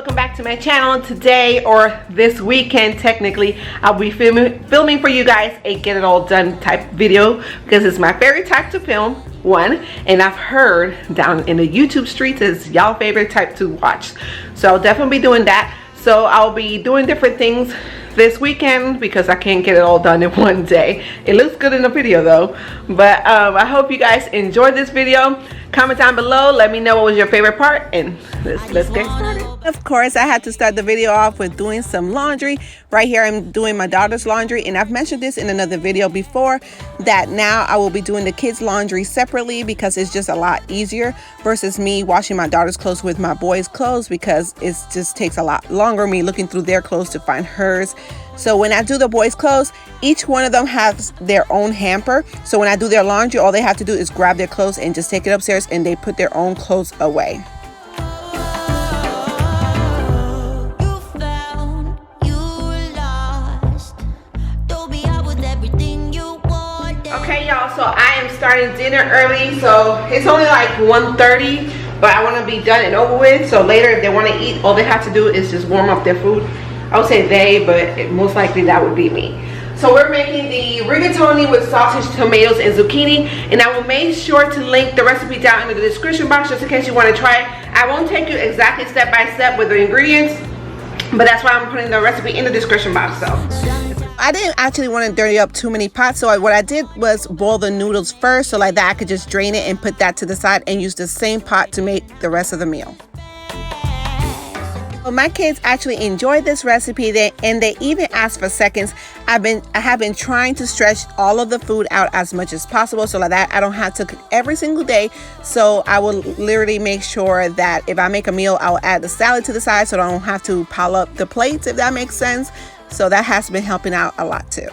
welcome back to my channel. Today, or this weekend technically, I'll be filming for you guys a get it all done type video because it's my favorite type to film, one, and I've heard down in the YouTube streets it's y'all favorite type to watch, so I'll definitely be doing that. So I'll be doing different things this weekend because I can't get it all done in one day. It looks good in the video though, but I hope you guys enjoyed this video. Comment down below, let me know what was your favorite part, and let's get started. Of course, I had to start the video off with doing some laundry. Right here I'm doing my daughter's laundry, and I've mentioned this in another video before that now I will be doing the kids' laundry separately because it's just a lot easier versus me washing my daughter's clothes with my boys' clothes, because it just takes a lot longer me looking through their clothes to find hers. So when I do the boys' clothes, each one of them has their own hamper. So when I do their laundry, all they have to do is grab their clothes and just take it upstairs, and they put their own clothes away. Okay, y'all, so I am starting dinner early. So it's only like 1:30, but I want to be done and over with. So later, if they want to eat, all they have to do is just warm up their food. I would say they, but most likely that would be me. So we're making the rigatoni with sausage, tomatoes, and zucchini, and I will make sure to link the recipe down in the description box just in case you want to try it. I won't take you exactly step by step with the ingredients, but that's why I'm putting the recipe in the description box. So I didn't actually want to dirty up too many pots, so what I did was boil the noodles first, so like that I could just drain it and put that to the side and use the same pot to make the rest of the meal. Well, my kids actually enjoyed this recipe, and they even asked for seconds. I have been trying to stretch all of the food out as much as possible so like that I don't have to cook every single day. So I will literally make sure that if I make a meal, I'll add the salad to the side so I don't have to pile up the plates, if that makes sense. So that has been helping out a lot too.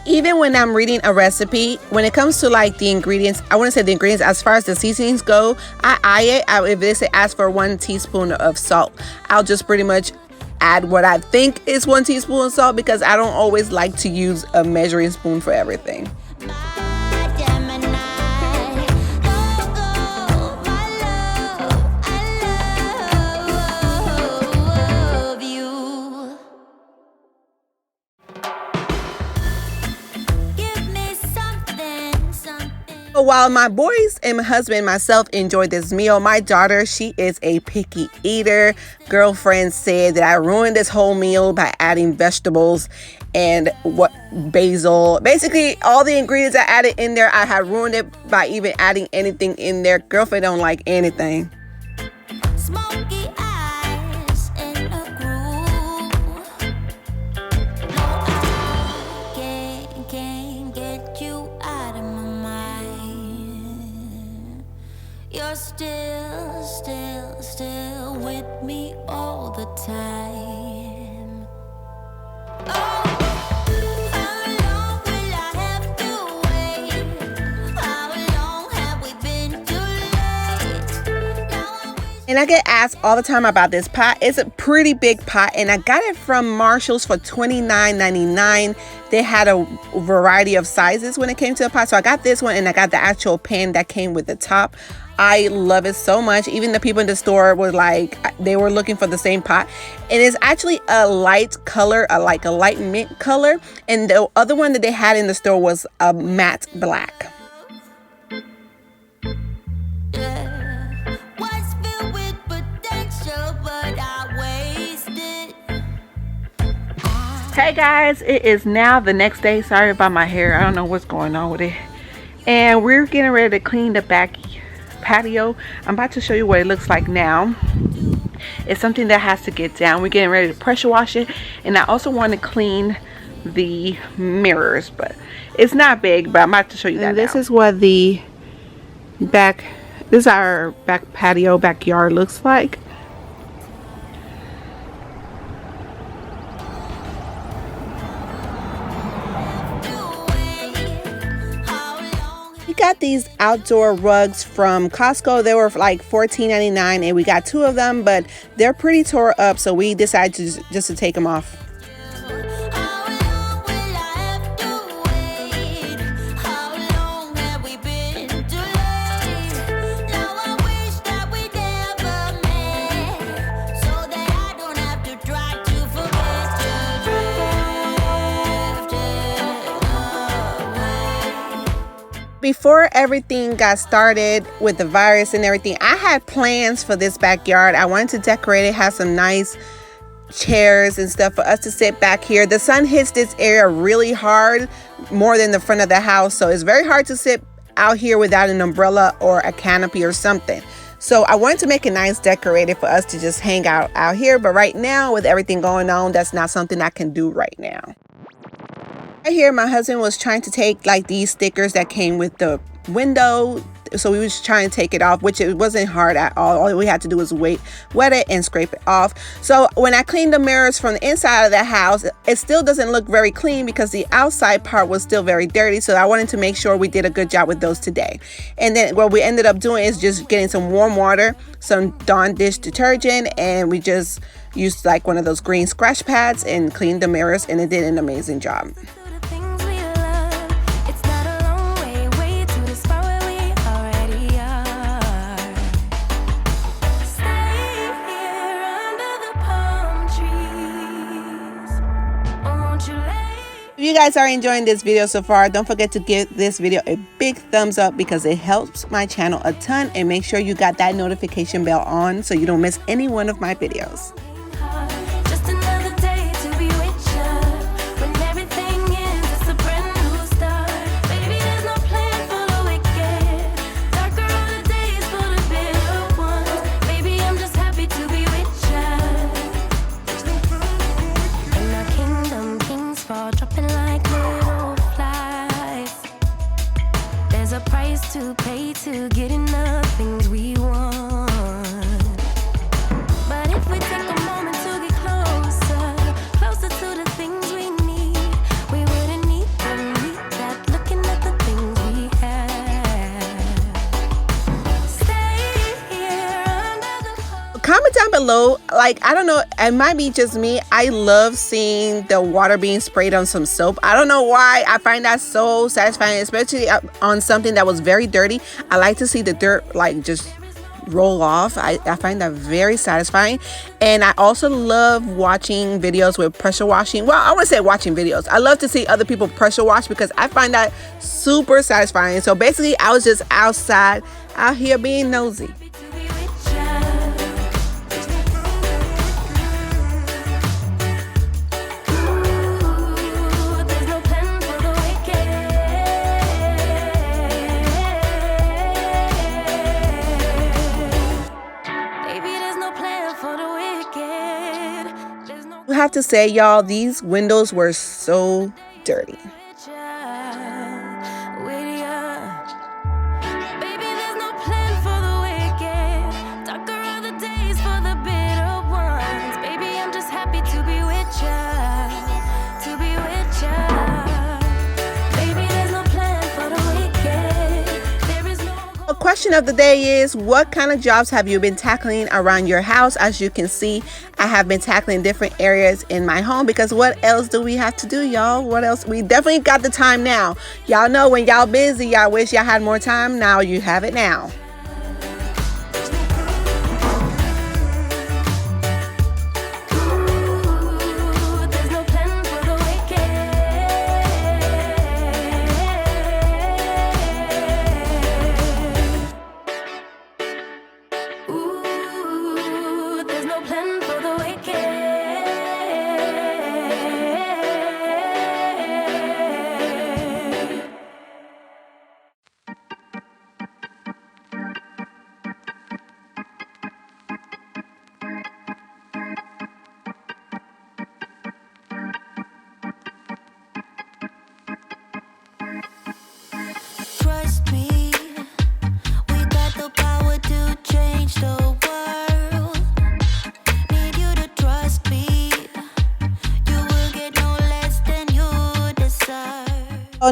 Even when I'm reading a recipe, when it comes to like the ingredients, I want to say the ingredients as far as the seasonings go, I eye it. If they say ask for 1 teaspoon of salt, I'll just pretty much add what I think is 1 teaspoon of salt, because I don't always like to use a measuring spoon for everything. While my boys and my husband and myself enjoyed this meal, my daughter, she is a picky eater. Girlfriend said that I ruined this whole meal by adding vegetables and basil. Basically, all the ingredients I added in there, I had ruined it by even adding anything in there. Girlfriend don't like anything. You're still with me all the time. Oh, how long will I have to wait? How long have we been too late? And I get asked all the time about this pot. It's a pretty big pot, and I got it from Marshall's for $29.99. They had a variety of sizes when it came to the pot, so I got this one, and I got the actual pan that came with the top. I love it so much. Even the people in the store were like, they were looking for the same pot. And it's actually a light color, like a light mint color. And the other one that they had in the store was a matte black. Hey guys, it is now the next day. Sorry about my hair. I don't know what's going on with it. And we're getting ready to clean the back patio. I'm about to show you what it looks like now. It's something that has to get down. We're getting ready to pressure wash it, and I also want to clean the mirrors, but it's not big, but I'm about to show you that. This is what the back, this is our back patio, backyard looks like. got these outdoor rugs from Costco. They were like $14.99 and we got 2 of them, but they're pretty tore up, so we decided just to take them off. Before everything got started with the virus and everything, I had plans for this backyard. I wanted to decorate it, have some nice chairs and stuff for us to sit back here. The sun hits this area really hard, more than the front of the house, so it's very hard to sit out here without an umbrella or a canopy or something. So I wanted to make it nice decorated for us to just hang out here, but right now with everything going on, that's not something I can do right now. Right here, my husband was trying to take like these stickers that came with the window. So we was trying to take it off, which it wasn't hard at all. All we had to do was wet it and scrape it off. So when I cleaned the mirrors from the inside of the house, it still doesn't look very clean because the outside part was still very dirty. So I wanted to make sure we did a good job with those today. And then what we ended up doing is just getting some warm water, some Dawn dish detergent, and we just used like one of those green scratch pads and cleaned the mirrors, and it did an amazing job. If you guys are enjoying this video so far, don't forget to give this video a big thumbs up because it helps my channel a ton, and make sure you got that notification bell on so you don't miss any one of my videos. To pay to get enough things we want. But if we take a moment to get closer to the things we need, we wouldn't need them that looking at the things we have. Stay here under the Comment down below, like, I don't know, it might be just me, I love seeing the water being sprayed on some soap. I don't know why, I find that so satisfying, especially on something that was very dirty. I like to see the dirt like just roll off. I find that very satisfying. And I also love watching videos with pressure washing. Well, I want to say watching videos. I love to see other people pressure wash because I find that super satisfying. So basically I was just out here being nosy. I have to say, y'all, these windows were so dirty. Question of the day is, what kind of jobs have you been tackling around your house? As you can see, I have been tackling different areas in my home because what else do we have to do, y'all? What else? We definitely got the time now. Y'all know when y'all busy, y'all wish y'all had more time. Now you have it now.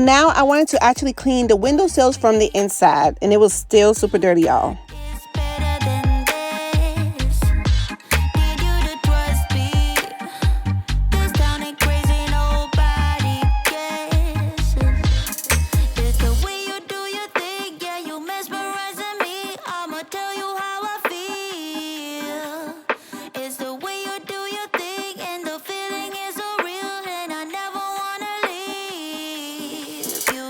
now I wanted to actually clean the windowsills from the inside, and it was still super dirty, y'all. It's better than this. Need you to trust me. This town ain't crazy, nobody guesses. It's the way you do your thing, yeah, you mesmerizing me. I'ma tell you how I feel. It's the way you do your thing, and the feeling is so real, and I never wanna leave you.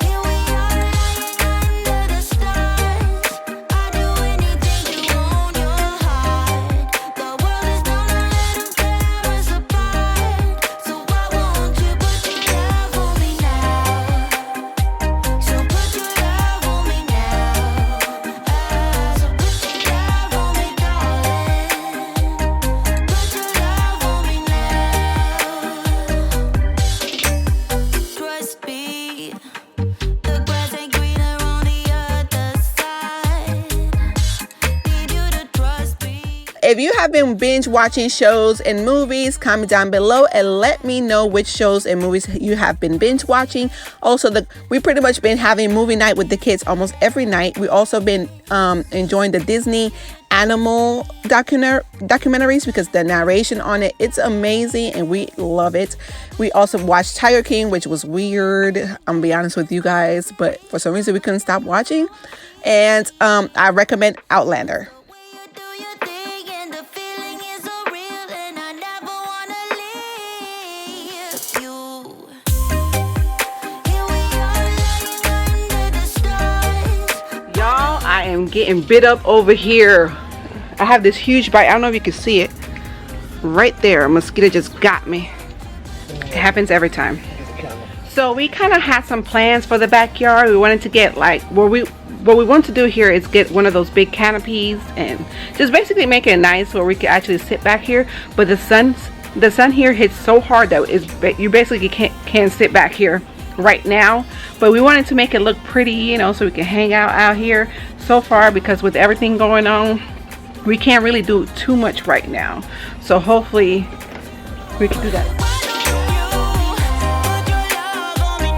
Here we are lying under the stars. I'd do anything to own your heart. The world is gonna let 'em tear us apart. So why won't you put your love on me now? So put your love on me now. So put your love on me, darling. Put your love on me now. Trust me, the grass ain't greener on the other side. Need you to trust me. If you have been binge watching shows and movies, comment down below and let me know which shows and movies you have been binge watching. Also, we pretty much been having movie night with the kids almost every night. We also been enjoying the Disney animal documentaries because the narration on it, it's amazing and we love it. We also watched Tiger King, which was weird, I'm gonna be honest with you guys, but for some reason we couldn't stop watching. And I recommend Outlander. You do your thing, and the feeling is so real, and I never wanna leave you. Here we are lying under the stars. Y'all, I am getting bit up over here. I have this huge bite. I don't know if you can see it. Right there, a mosquito just got me. It happens every time. So we kind of had some plans for the backyard. We wanted to get like, what we want to do here is get one of those big canopies and just basically make it nice where we could actually sit back here. But the sun here hits so hard that you basically can't sit back here right now. But we wanted to make it look pretty, you know, so we can hang out here. So far, because with everything going on, we can't really do too much right now. So hopefully we can do that. Why don't you put your love on me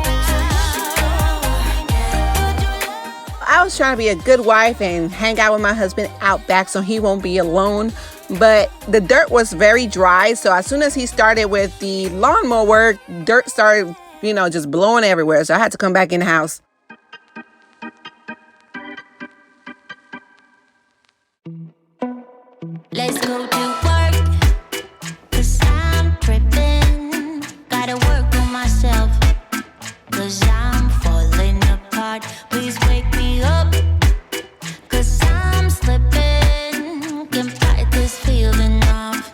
now? I was trying to be a good wife and hang out with my husband out back so he won't be alone. But the dirt was very dry. So as soon as he started with the lawnmower, dirt started, you know, just blowing everywhere. So I had to come back in the house. Let's go to work, 'cause I'm tripping. Gotta work on myself, 'cause I'm falling apart. Please wake me up, 'cause I'm slipping. Can't fight this feeling off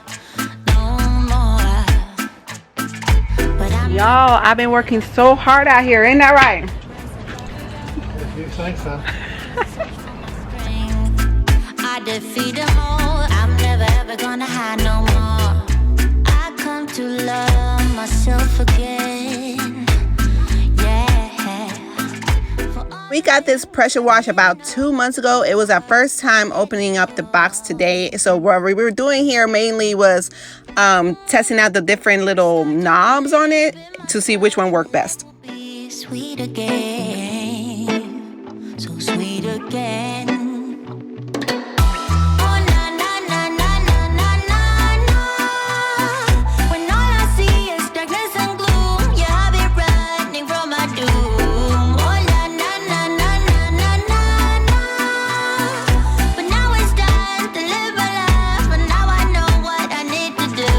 no more. But I'm Y'all, I've been working so hard out here. Ain't that right? You think so? I defeat them all. I'm never ever gonna hide no more. I come to love myself again. Yeah. We got this pressure wash about 2 months ago. It was our first time opening up the box today. So what we were doing here mainly was testing out the different little knobs on it to see which one worked best. Be sweet again. So sweet again. Oh, na, na, na, na, na, na, na, na. When all I see is darkness and gloom, yeah, I'll be running from my doom. Oh, na, na, na, na, na, na, na, na. But now it's time to live my life, but now I know what I need to do.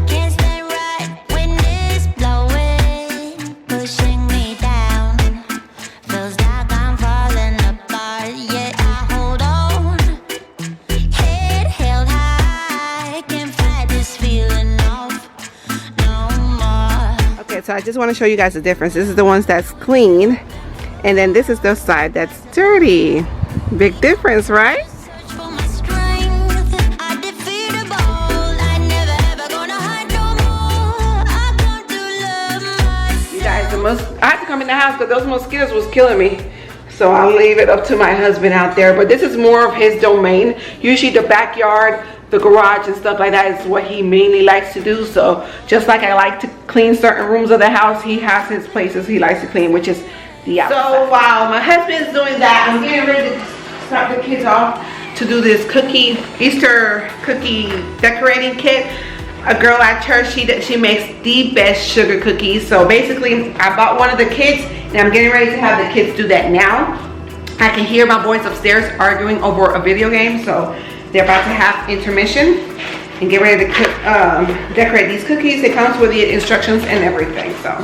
Can't stand right when it's blowing, pushing me down. Feels like I'm falling apart, yet I hold on. Head held high, can't fight this feeling off no more. Okay, so I just want to show you guys the difference. This is the ones that's clean, and then this is the side that's dirty. Big difference, right? Search for my strength, I defeat a ball. I never ever gonna hide no more. I come to love myself. You guys, I had to come in the house because those mosquitoes was killing me. So I'll leave it up to my husband out there. But this is more of his domain. Usually the backyard the garage and stuff like that is what he mainly likes to do. So just like I like to clean certain rooms of the house, he has his places he likes to clean, which is the outside. So while my husband's doing that, I'm getting ready to drop the kids off to do this Easter cookie decorating kit. A girl at church, she makes the best sugar cookies. So basically I bought one of the kits and I'm getting ready to have the kids do that now. I can hear my boys upstairs arguing over a video game, so they're about to have intermission and get ready to cook, decorate these cookies. It comes with the instructions and everything, so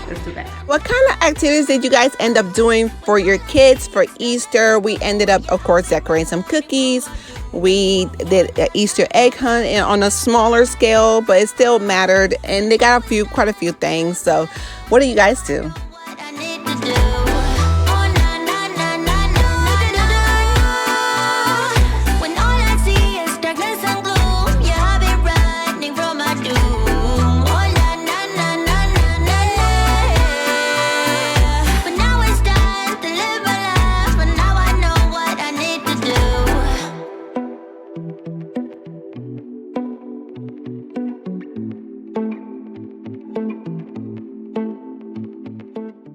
let's do that. What kind of activities did you guys end up doing for your kids for Easter? We ended up, of course, decorating some cookies. We did an Easter egg hunt on a smaller scale, but it still mattered, and they got quite a few things. So what do you guys do?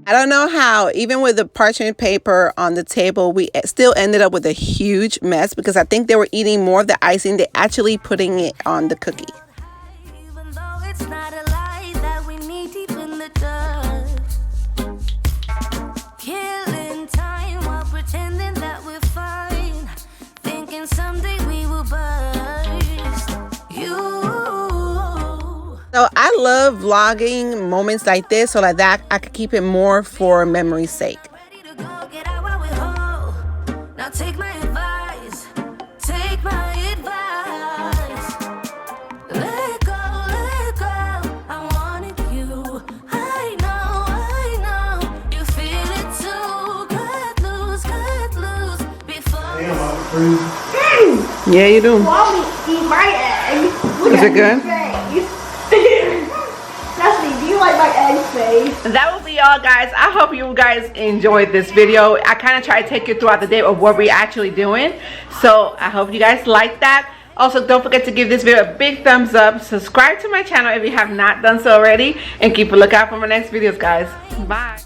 I don't know how, even with the parchment paper on the table, we still ended up with a huge mess because I think they were eating more of the icing than actually putting it on the cookie. Even though it's not a lie that we need deep in the dust, killing time while pretending that we're fine, thinking someday we will burst. So I love vlogging moments like this, so like that I could keep it more for memory's sake. Ready to go, get out while we're whole. Now take my advice, take my advice. Let go, I wanted you. I know, you feel it too. Cut loose, before. Damn, I'm freezing. Yeah, you do. Mommy, eat my egg. Look Is at it good? his face. Destiny, do you like my egg face? That will be all, guys. I hope you guys enjoyed this video. I kind of try to take you throughout the day of what we're actually doing. So I hope you guys like that. Also, don't forget to give this video a big thumbs up. Subscribe to my channel if you have not done so already. And keep a lookout for my next videos, guys. Bye.